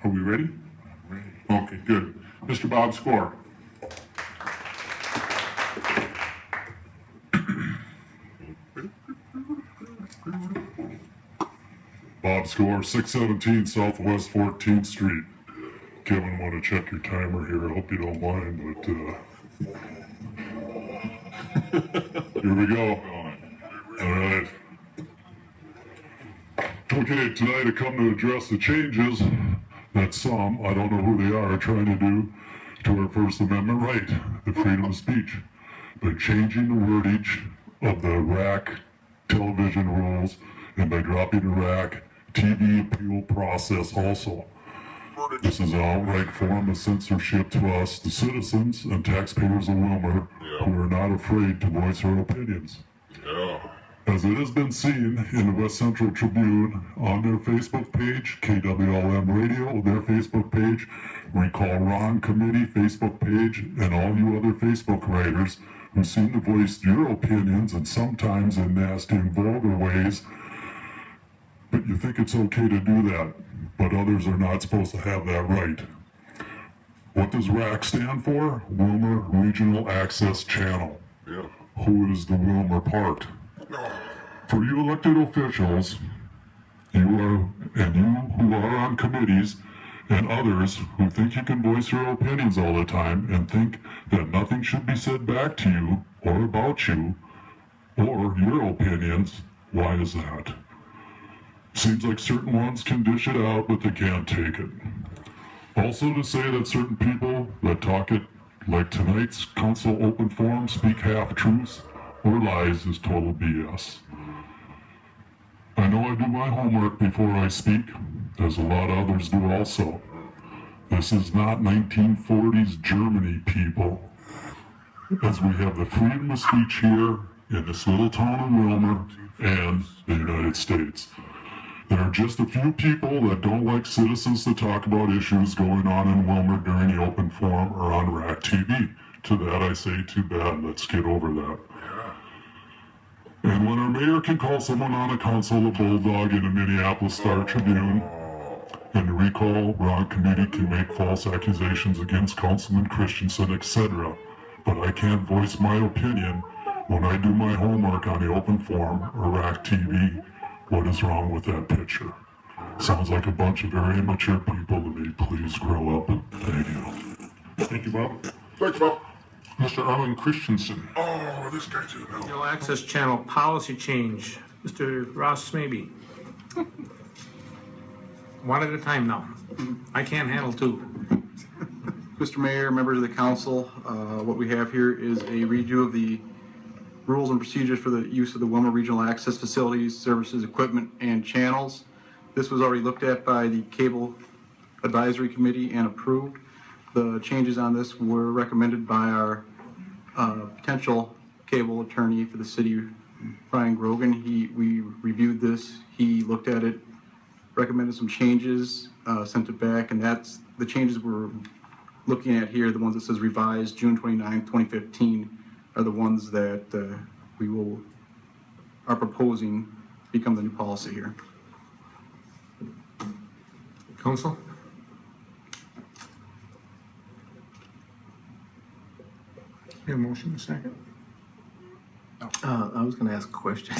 Are we ready? Ready. Okay, good. Mr. Bob Score. Bob Score, 617 Southwest 14th Street. Kevin, I want to check your timer here. I hope you don't mind, but here we go. All right. Okay, tonight I come to address the changes that some, I don't know who they are trying to do to our First Amendment right, the freedom of speech, by changing the wordage of the RAC television rules and by dropping the RAC TV appeal process also. This is an outright form of censorship to us, the citizens and taxpayers of Willmar, who are not afraid to voice our opinions. As it has been seen in the West Central Tribune on their Facebook page, KWLM Radio, their Facebook page, Recall Ron Committee Facebook page, and all you other Facebook writers who seem to voice your opinions and sometimes in nasty and vulgar ways, but you think it's okay to do that, but others are not supposed to have that right. What does RAC stand for? Willmar Regional Access Channel. Yeah. Who is the Willmar part? For you elected officials, you who are on committees, and others who think you can voice your opinions all the time and think that nothing should be said back to you or about you or your opinions, why is that? Seems like certain ones can dish it out, but they can't take it. Also to say that certain people that talk it like tonight's council open forum speak half-truths or lies is total BS. I know I do my homework before I speak, as a lot of others do also. This is not 1940s Germany, people, as we have the freedom of speech here in this little town of Willmar and the United States. There are just a few people that don't like citizens to talk about issues going on in Willmar during the open forum or on RAC TV. To that I say, too bad, let's get over that. And when our mayor can call someone on a council a bulldog in the Minneapolis Star Tribune, and the Recall Ron Committee can make false accusations against Councilman Christensen, etc., but I can't voice my opinion when I do my homework on the open forum or RAC TV, what is wrong with that picture? Sounds like a bunch of very immature people to me. Please grow up. Thank you. Thank you, Bob. Thanks, Bob. Mr. Arlen Christensen. Oh, this guy too. No. Regional Access Channel policy change. Mr. Ross maybe. One at a time now. I can't handle two. Mr. Mayor, members of the council, what we have here is a redo of the rules and procedures for the use of the Willmar Regional Access Facilities, Services, Equipment, and Channels. This was already looked at by the Cable Advisory Committee and approved. The changes on this were recommended by our potential cable attorney for the city, Brian Grogan. We reviewed this, he looked at it, recommended some changes, sent it back, and that's the changes we're looking at here. The ones that says revised June 29, 2015 are the ones that are proposing become the new policy here. Council? You have a motion, a second? I was going to ask a question.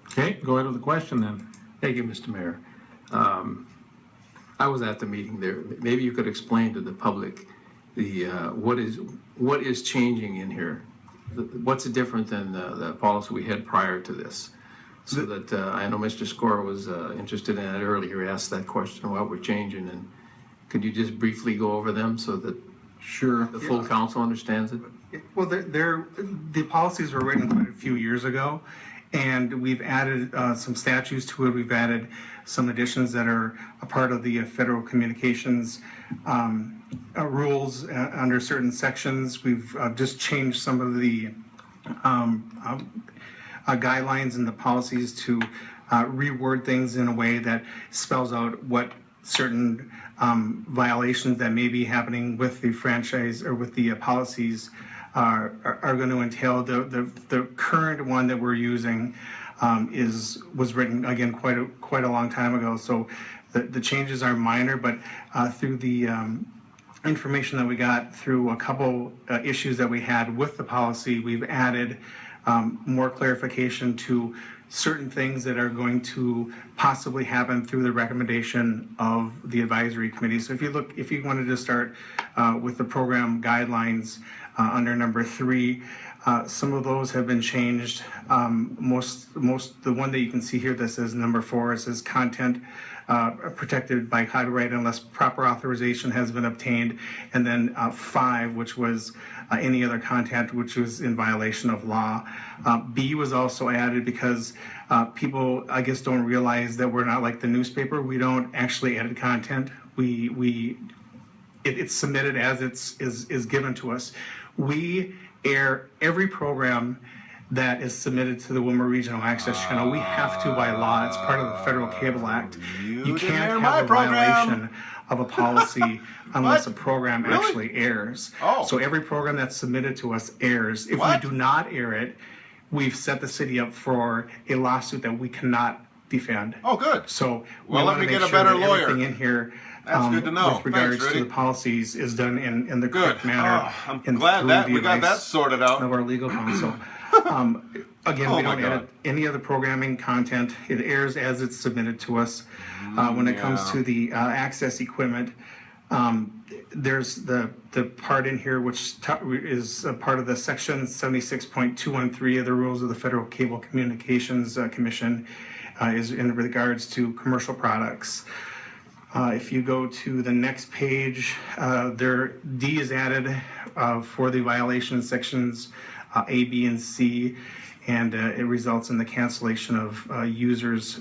Okay, go ahead with the question then. Thank you, Mr. Mayor. I was at the meeting there. Maybe you could explain to the public the what is changing in here. What's different than the policy we had prior to this? So that I know Mr. Score was interested in it earlier. He asked that question, what we're changing, and could you just briefly go over them so that Sure. the full council understands it? Well, the policies were written quite a few years ago, and we've added some statutes to it. We've added some additions that are a part of the Federal Communications rules under certain sections. We've just changed some of the guidelines and the policies to reword things in a way that spells out what certain violations that may be happening with the franchise or with the policies are going to entail. The current one that we're using was written again quite a long time ago. So the changes are minor, but through the information that we got through a couple issues that we had with the policy, we've added more clarification to certain things that are going to possibly happen through the recommendation of the advisory committee. So if you wanted to start with the program guidelines under number 3, some of those have been changed. The one that you can see here that says number 4, it says content protected by copyright unless proper authorization has been obtained. And then 5, which was any other content which was in violation of law. B was also added because people, I guess, don't realize that we're not like the newspaper. We don't actually edit content. It's submitted as is given to us. We air every program that is submitted to the Willmar Regional Access Channel. We have to by law. It's part of the Federal Cable Act. You can't have a violation of a policy unless a program actually airs. So every program that's submitted to us airs. If we do not air it, we've set the city up for a lawsuit that we cannot defend. Oh, good. So well, let me get a sure better that lawyer. everything in here That's good to know. with regards Thanks, to Rudy. the policies is done in the Good. correct manner. I'm and glad through that the we got that advice sorted out. of our legal counsel. Again, Oh we my don't God. edit any other programming content. It airs as it's submitted to us. When it comes to the access equipment, there's the part in here which is a part of the section 76.213 of the rules of the Federal Cable Communications Commission is in regards to commercial products. If you go to the next page, D is added for the violation sections A, B, and C, and it results in the cancellation of users'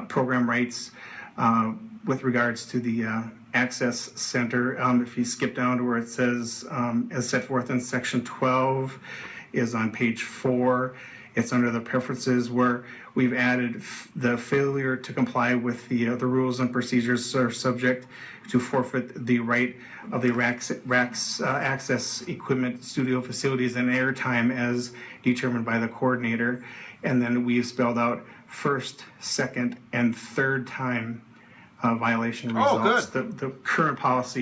program rights with regards to the access center. If you skip down to where it says, as set forth in section 12, is on page 4. It's under the preferences where we've added the failure to comply with the rules and procedures are subject to forfeit the right of the RAC's access equipment, studio facilities, and airtime as determined by the coordinator. And then we've spelled out first, second, and third time violation results. The current policy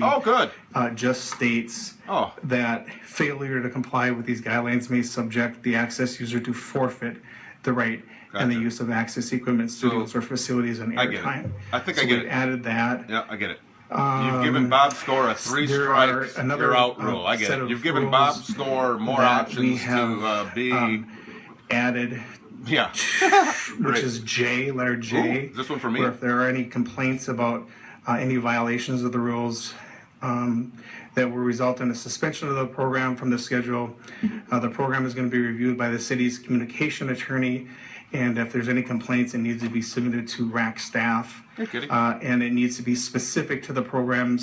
just states that failure to comply with these guidelines may subject the access user to forfeit the right and the use of access equipment, studios, or facilities and airtime. I think so I get we've it. added that. Yeah, I get it. You've given Bob Score a 3 strikes, you're out rule. I get it. You've given Bob Score more options to be added. Yeah. Which is J, letter J. Ooh, is this one for me? Where if there are any complaints about any violations of the rules that will result in a suspension of the program from the schedule, the program is going to be reviewed by the city's communication attorney, and if there's any complaints, it needs to be submitted to RAC staff. And it needs to be specific to the program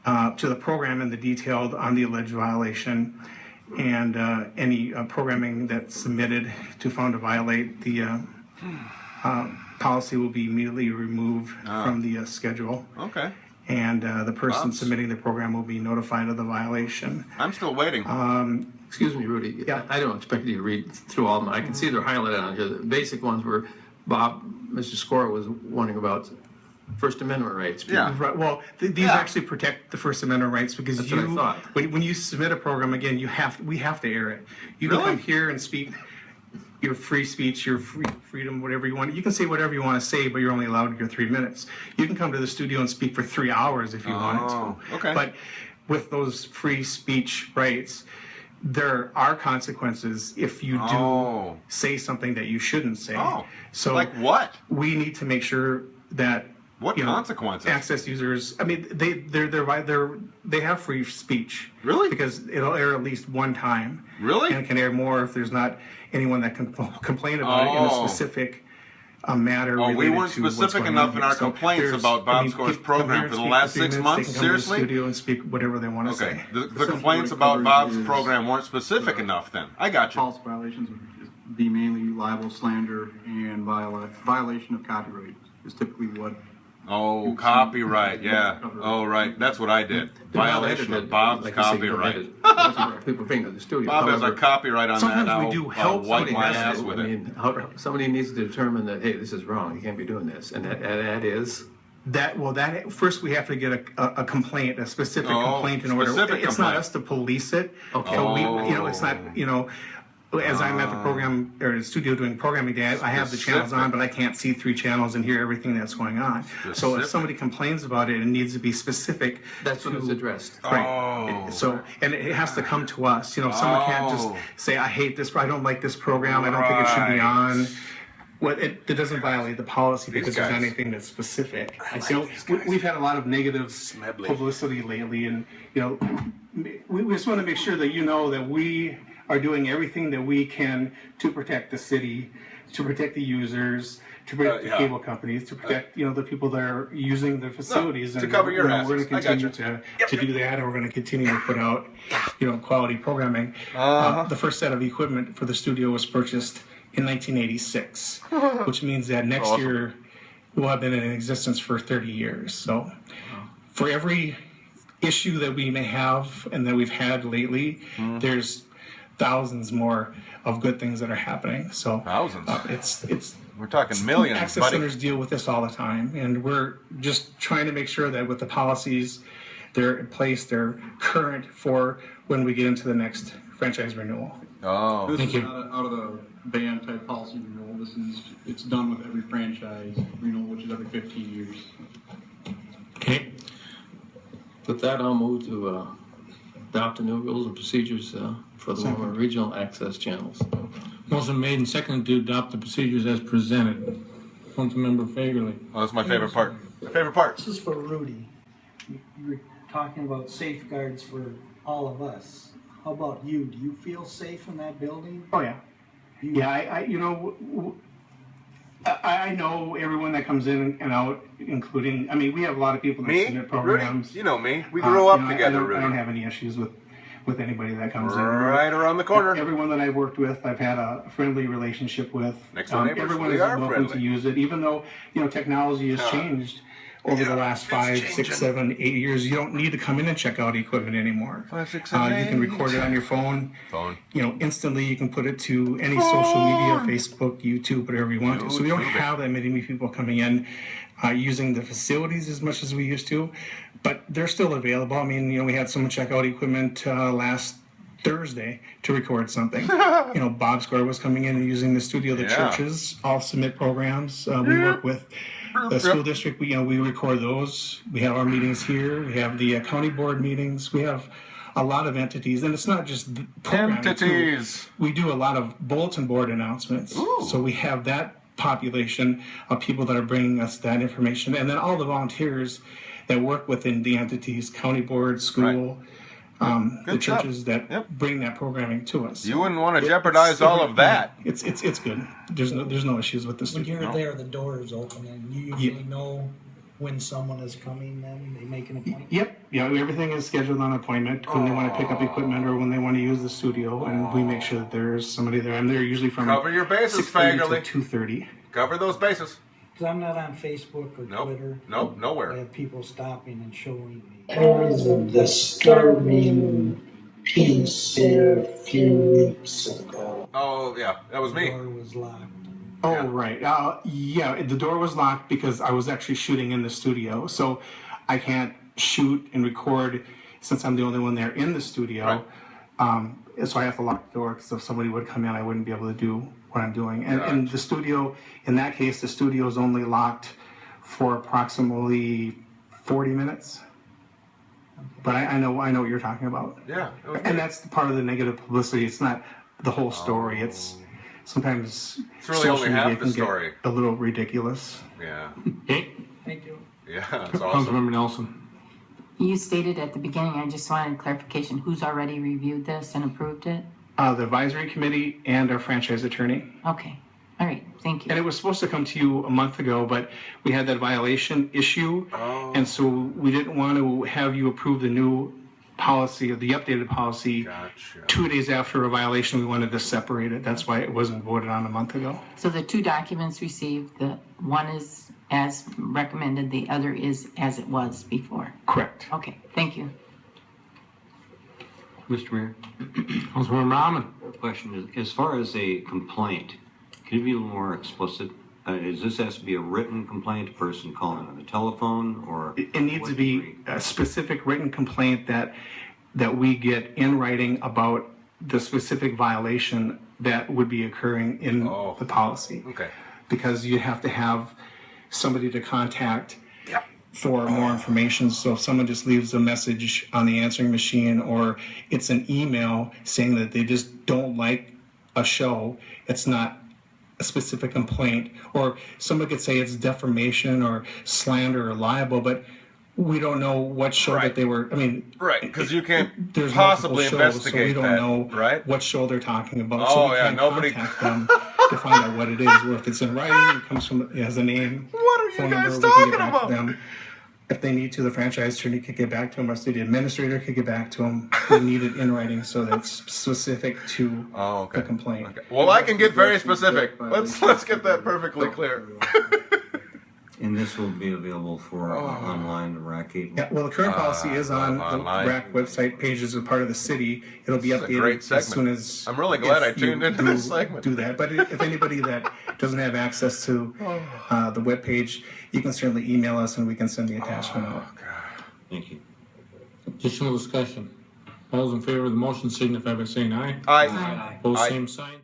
and the detailed on the alleged violation. And any programming that's submitted to found to violate the policy will be immediately removed from the schedule. Okay. And the person submitting the program will be notified of the violation. I'm still waiting. Excuse me, Rudy. Yeah. I don't expect you to read through all of them. I can see they're highlighted on here. The basic ones were Mr. Score was warning about First Amendment rights. Yeah. Right. Well, these actually protect the First Amendment rights because That's what I thought. when you submit a program, again, we have to air it. You can come here and speak your free speech, your freedom, whatever you want. You can say whatever you want to say, but you're only allowed your 3 minutes. You can come to the studio and speak for 3 hours if you wanted to. Okay. But with those free speech rights, there are consequences if you do say something that you shouldn't say. So like what? We need to make sure that what consequences? Access users. I mean, they have free speech. Really? Because it'll air at least one time. Really? And it can air more if there's not anyone that can complain about it in a specific matter. We weren't specific enough in our complaints about Bob Score's program for the last 6 months. Seriously? They can come to the studio and speak whatever they want to say. The complaints about Bob's program weren't specific enough. Then I got you. False violations would be mainly libel, slander, and violation of copyright is typically what Oh, copyright, yeah. Oh, right, that's what I did. Violation of Bob's copyright. People bring to the studio. Bob has a copyright on that. Sometimes we do help Wipe somebody my else ass do with I it. mean, somebody needs to determine that, hey, this is wrong, you can't be doing this, and that is. That first we have to get a complaint, a specific complaint in order. Specific It's complaint. not us to police it. Okay. So it's not, as I'm at the program or the studio doing programming day, I have the channels on, but I can't see 3 channels and hear everything that's going on. So if Specific. somebody complains about it, it needs to be specific. That's when it's addressed. Right. So, and it has to come to us. Someone can't just say, I hate this, I don't like this program, I don't think it should be on. Well, it doesn't violate the policy because there's not guys. anything that's specific. We've had a lot of negative Smedley. publicity lately, and we just want to make sure that that we are doing everything that we can to protect the city, to protect the users, to protect the cable companies, to protect the people that are using the facilities. to cover your We're going to asses. I got continue you. to do that, and we're going to continue to put out quality programming. The first set of equipment for the studio was purchased in 1986, which means that next year we'll have been in existence for 30 years. So for every issue that we may have and that we've had lately, there's thousands more of good things that are happening. So Thousands. it's We're talking millions, access buddy. centers deal with this all the time, and we're just trying to make sure that with the policies they're in place, they're current for when we get into the next franchise renewal. Oh. This Thank is you. not out of the band type policy renewal. It's done with every franchise renewal, which is every 15 years. Okay. With that, I'll move to adopt the new rules and procedures for the Willmar regional access channels. Motion made and seconded to adopt the procedures as presented. Councilmember Fagerly. Oh, that's my favorite part. My favorite part. This is for Rudy. You were talking about safeguards for all of us. How about you? Do you feel safe in that building? Oh yeah. Yeah, I know everyone that comes in and out, including, we have a lot of people that Me? submit programs. Rudy? You know me. We grew up together, I Rudy. don't have any issues with anybody that comes in. Right around the corner. Everyone that I've worked with, I've had a friendly relationship with. Next door neighbors, everyone we is are welcome friendly. to use it, even though technology has changed over the last 5, 6, 7, 8 years. You don't need to come in and check out equipment anymore. 5, 6, You 7, can record it on your phone. Phone. Instantly. You can put it to any social media, Facebook, YouTube, whatever you want to. So we don't have that many people coming in using the facilities as much as we used to, but they're still available. We had someone check out equipment last Thursday to record something. Bob Score was coming in and using the studio. The churches all submit programs. We work with the school district. We record those. We have our meetings here. We have the county board meetings. We have a lot of entities, and it's not just the programming. Entities. We do a lot of bulletin board announcements. So we have that population of people that are bringing us that information, and then all the volunteers that work within the entities, county board, school, the churches that bring that programming to us. You wouldn't want to jeopardize all of that. It's good. There's no issues with this. When you're there, the door is open, and you usually know when someone is coming. Then they make an appointment. Yep. Everything is scheduled on appointment when they want to pick up equipment or when they want to use the studio, and we make sure that there's somebody there. I'm there usually from Cover your bases, 6:30 Fagerly. to 2:30. Cover those bases. Because I'm not on Facebook or Twitter. Nope, I nowhere. have people stopping and showing me. There was a disturbing piece here a few weeks ago. Oh, yeah, that was The me. door was locked. Oh, right. The door was locked because I was actually shooting in the studio. So I can't shoot and record since I'm the only one there in the studio. Right. So I have to lock the door because if somebody would come in, I wouldn't be able to do what I'm doing. And the studio, in that case, the studio is only locked for approximately 40 minutes. But I know what you're talking about. Yeah. That was And me. that's part of the negative publicity. It's not the whole story. It's sometimes It's really social only media half the can get story. a little ridiculous. Yeah. Thank you. Yeah, that's awesome. Councilmember Nelson. You stated at the beginning, I just wanted clarification, who's already reviewed this and approved it? The advisory committee and our franchise attorney. Okay, all right, thank And you. it was supposed to come to you a month ago, but we had that violation issue. And so we didn't want to have you approve the new policy, or the updated policy, Gotcha. 2 days after a violation. We wanted to separate it. That's why it wasn't voted on a month ago. So the two documents received, the one is as recommended, the other is as it was before. Correct. Okay, thank you. Mr. Mayor, Councilmember Rahman. question is, as far as a complaint, can you be a little more explicit? Is this has to be a written complaint, a person calling on the telephone, or? It needs to be a specific written complaint that we get in writing about the specific violation that would be occurring in the policy. Okay. Because you have to have somebody to contact for more information. So if someone just leaves a message on the answering machine, or it's an email saying that they just don't like a show, it's not a specific complaint. Or someone could say it's defamation or slander or libel, but we don't know what show that they were. I mean, Right, because you can't there's possibly multiple shows, so we investigate don't that, know right? what show they're talking about. Oh, so we yeah, can't nobody- contact them to find out what it is. Or if it's in writing, it comes from, it has a name, What are you phone guys number, we can talking get back about? to them. If they need to, the franchise attorney could get back to them, or city administrator could get back to them. We need it in writing so that's specific to the complaint. Okay. Well, I can get very specific. Let's get that perfectly clear. And this will be available for online RAC cable? Yeah, well, the current policy is on the online. RAC website pages as part of the city. It'll be This is a great updated as soon segment. as. I'm really glad if I tuned you into this segment. Do that, but if anybody that doesn't have access to the webpage, you can certainly email us and we can send the attachment out. Thank you. Additional discussion. All those in favor of the motion signify by saying aye. Aye. Opposed, Aye. same sign.